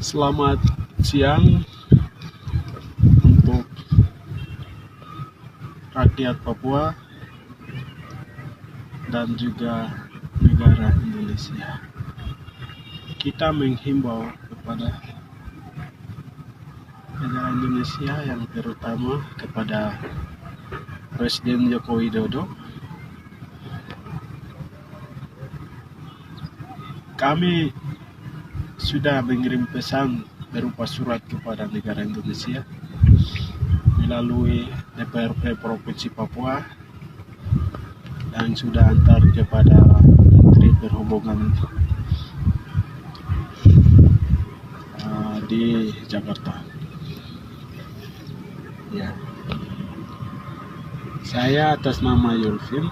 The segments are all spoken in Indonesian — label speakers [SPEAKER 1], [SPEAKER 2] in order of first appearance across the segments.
[SPEAKER 1] Selamat siang untuk rakyat Papua dan juga negara Indonesia. Kita menghimbau kepada negara Indonesia, yang terutama kepada Presiden Joko Widodo. Kami sudah mengirim pesan berupa surat kepada negara Indonesia melalui DPRD Provinsi Papua dan sudah antar kepada Menteri Perhubungan di Jakarta. Ya. Saya atas nama Yulfil,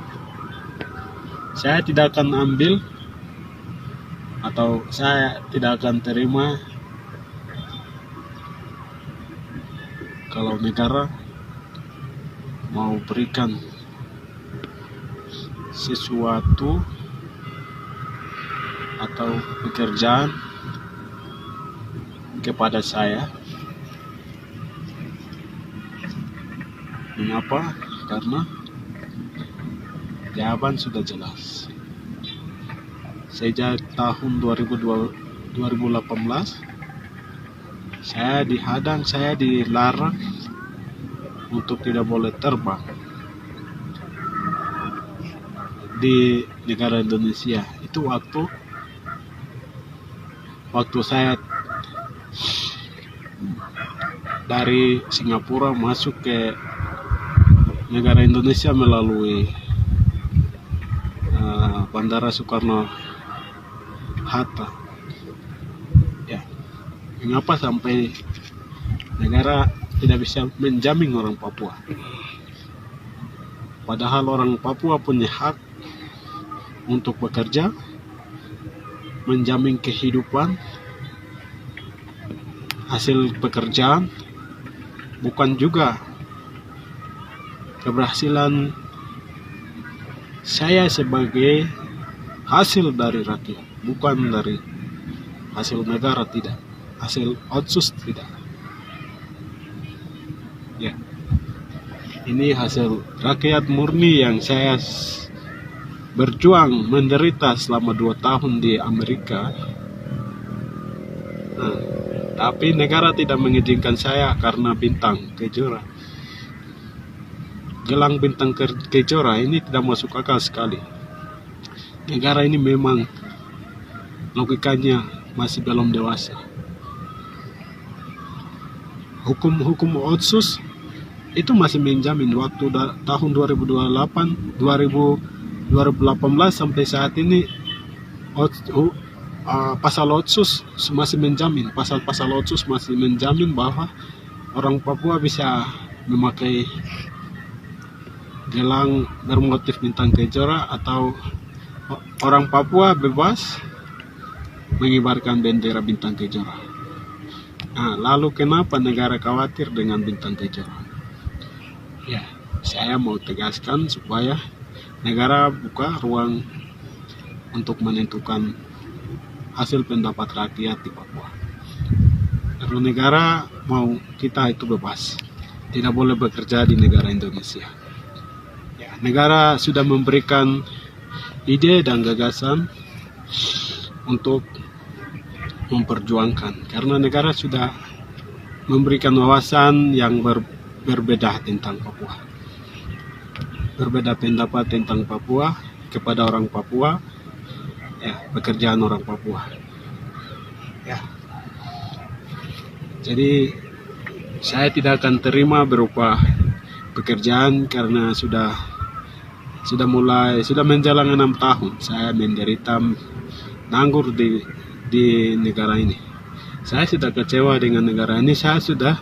[SPEAKER 1] saya tidak akan ambil atau saya tidak akan terima kalau negara mau berikan sesuatu atau pekerjaan kepada saya. Mengapa? Karena jawaban sudah jelas. Sejak tahun 2018 saya dihadang, saya dilarang untuk tidak boleh terbang di negara Indonesia. Itu waktu saya dari Singapura masuk ke negara Indonesia melalui Bandara Soekarno Hatta. Ya, mengapa sampai negara tidak bisa menjamin orang Papua? Padahal orang Papua punya hak untuk bekerja, menjamin kehidupan hasil pekerjaan, bukan juga keberhasilan saya sebagai hasil dari rakyat, bukan dari hasil negara, tidak, hasil otsus, tidak. Ya, ini hasil rakyat murni yang saya berjuang menderita selama 2 tahun di Amerika. Tapi negara tidak mengizinkan saya karena bintang Kejora. Gelang bintang Kejora ini tidak masuk akal sekali. Negara ini memang logikanya masih belum dewasa. Hukum otsus itu masih menjamin waktu tahun 2018 sampai saat ini. Pasal otsus masih menjamin, pasal-pasal otsus masih menjamin bahwa orang Papua bisa memakai gelang bermotif bintang Kejora, atau orang Papua bebas mengibarkan bendera bintang Kejora. Lalu kenapa negara khawatir dengan bintang Kejora? Ya, saya mau tegaskan supaya negara buka ruang untuk menentukan hasil pendapat rakyat di Papua. Kalau negara mau kita itu bebas, tidak boleh bekerja di negara Indonesia. Ya, negara sudah memberikan ide dan gagasan untuk memperjuangkan, karena negara sudah memberikan wawasan yang berbeda tentang Papua, berbeda pendapat tentang Papua kepada orang Papua, ya, pekerjaan orang Papua. Ya, jadi saya tidak akan terima berupa pekerjaan, karena sudah menjalani 6 tahun saya menderita nganggur di negara ini. Saya sudah kecewa dengan negara ini. Saya sudah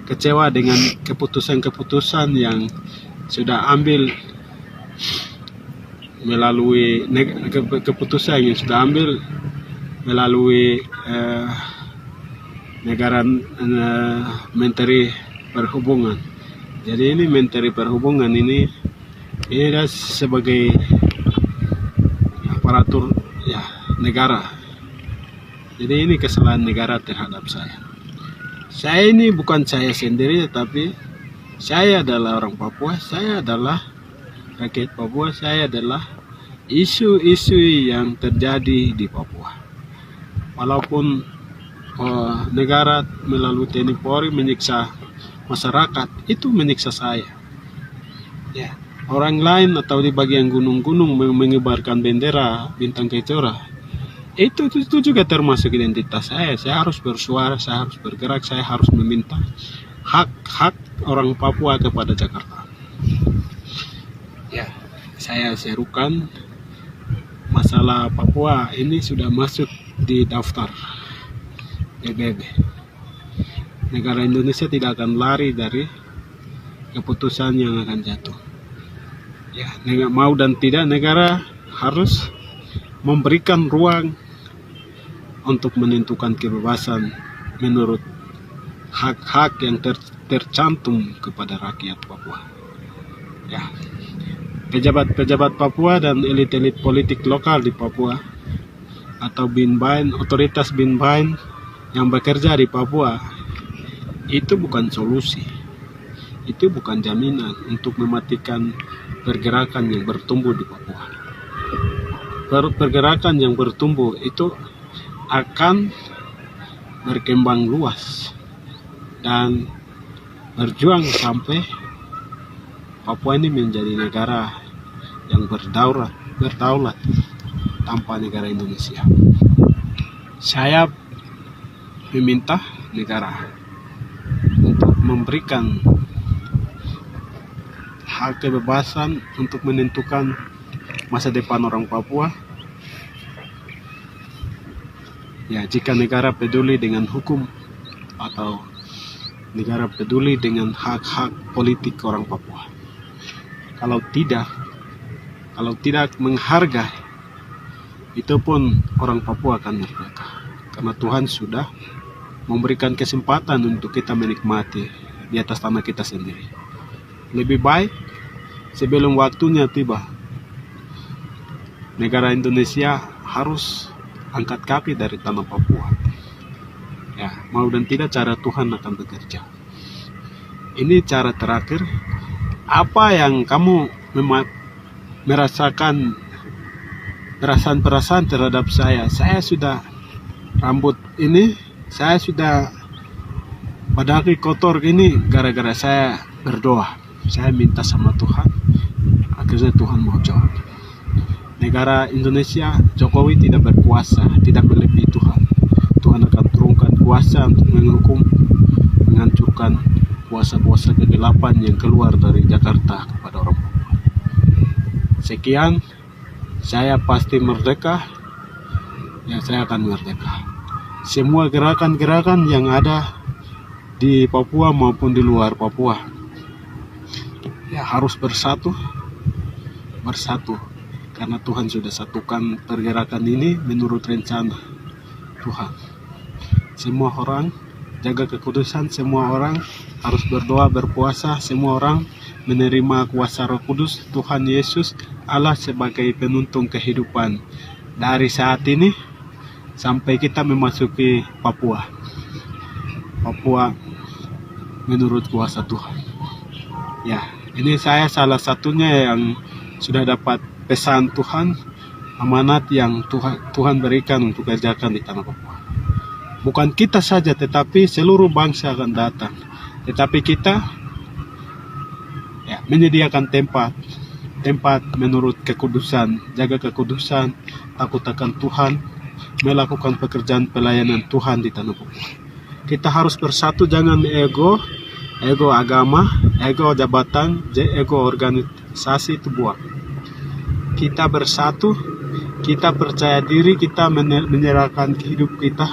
[SPEAKER 1] kecewa dengan keputusan-keputusan yang sudah ambil melalui keputusan yang sudah ambil melalui negara Menteri Perhubungan. Jadi ini Menteri Perhubungan ini sebagai aparatur, ya, negara Jadi ini kesalahan negara terhadap saya. Saya ini bukan saya sendiri, tapi saya adalah orang Papua, saya adalah rakyat Papua, saya adalah isu-isu yang terjadi di Papua. Walaupun negara melalui TNI Polri menyiksa masyarakat, itu menyiksa saya. Ya, orang lain atau di bagian gunung-gunung mengibarkan bendera bintang kejora, itu juga termasuk identitas saya. Saya harus bersuara, saya harus bergerak, saya harus meminta hak orang Papua kepada Jakarta. Ya, saya serukan masalah Papua ini sudah masuk di daftar PBB. Negara Indonesia tidak akan lari dari keputusan yang akan jatuh. Ya, mau dan tidak, negara harus memberikan ruang untuk menentukan kebebasan menurut hak-hak yang tercantum kepada rakyat Papua. Ya, pejabat-pejabat Papua dan elit-elit politik lokal di Papua atau Binbain, otoritas Binbain yang bekerja di Papua, itu bukan solusi, itu bukan jaminan untuk mematikan pergerakan yang bertumbuh di Papua. Pergerakan yang bertumbuh itu akan berkembang luas dan berjuang sampai Papua ini menjadi negara yang berdaulat tanpa negara Indonesia. Saya meminta negara untuk memberikan hak kebebasan untuk menentukan masa depan orang Papua. Ya, jika negara peduli dengan hukum atau negara peduli dengan hak-hak politik orang Papua. Kalau tidak menghargai, itu pun orang Papua akan merdeka. Karena Tuhan sudah memberikan kesempatan untuk kita menikmati di atas tanah kita sendiri. Lebih baik sebelum waktunya tiba, negara Indonesia harus angkat kaki dari tanah Papua. Ya, mau dan tidak cara Tuhan akan bekerja. Ini cara terakhir. Apa yang kamu merasakan perasaan-perasaan terhadap saya sudah rambut ini, saya sudah pada kaki kotor ini gara-gara saya berdoa. Saya minta sama Tuhan, akhirnya Tuhan mau jawab. Negara Indonesia, Jokowi tidak berkuasa, tidak melebihi Tuhan. Tuhan akan turunkan kuasa untuk menghukum, menghancurkan kuasa-kuasa kegelapan yang keluar dari Jakarta kepada orang Papua. Sekian, saya pasti merdeka, ya saya akan merdeka. Semua gerakan-gerakan yang ada di Papua maupun di luar Papua, ya harus bersatu, karena Tuhan sudah satukan pergerakan ini menurut rencana Tuhan. Semua orang jaga kekudusan, semua orang harus berdoa, berpuasa, semua orang menerima kuasa Roh Kudus, Tuhan Yesus Allah sebagai penuntun kehidupan dari saat ini sampai kita memasuki Papua menurut kuasa Tuhan. Ya, ini saya salah satunya yang sudah dapat pesan Tuhan, amanat yang Tuhan berikan untuk kerjakan di tanah Papua. Bukan kita saja, tetapi seluruh bangsa akan datang. Tetapi kita ya, menyediakan tempat menurut kekudusan, jaga kekudusan, takut akan Tuhan, melakukan pekerjaan pelayanan Tuhan di tanah Papua. Kita harus bersatu, jangan ego agama, ego jabatan, ego organisasi itu buang. Kita bersatu, kita percaya diri, kita menyerahkan hidup kita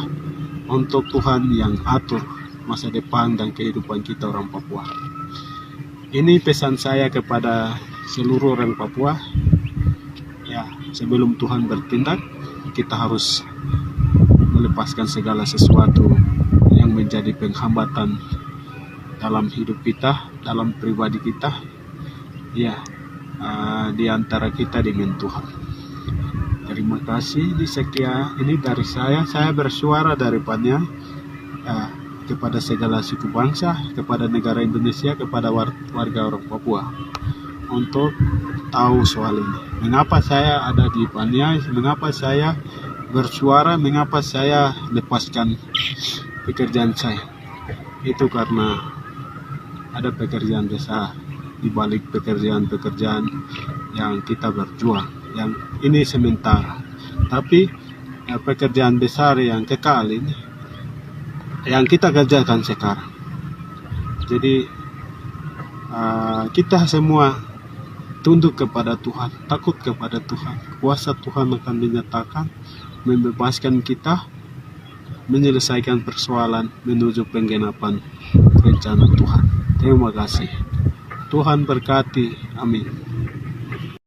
[SPEAKER 1] untuk Tuhan yang atur masa depan dan kehidupan kita orang Papua. Ini pesan saya kepada seluruh orang Papua. Ya, sebelum Tuhan bertindak, kita harus melepaskan segala sesuatu yang menjadi penghambatan dalam hidup kita, dalam pribadi kita. Ya, di antara kita dengan Tuhan. Terima Terima kasih. Ini dari saya bersuara dari Pania kepada segala suku bangsa, kepada negara Indonesia, kepada warga orang Papua untuk tahu soal ini. Mengapa saya ada di Pania, mengapa saya bersuara, mengapa saya lepaskan pekerjaan saya. Itu karena ada pekerjaan besar di balik pekerjaan-pekerjaan yang kita berjuang. Yang ini sementara, tapi pekerjaan besar yang kekal ini yang kita kerjakan sekarang. Jadi kita semua tunduk kepada Tuhan, takut kepada Tuhan. Kuasa Tuhan akan menyatakan, membebaskan kita, menyelesaikan persoalan menuju penggenapan rencana Tuhan. Terima kasih. Tuhan berkati. Amin.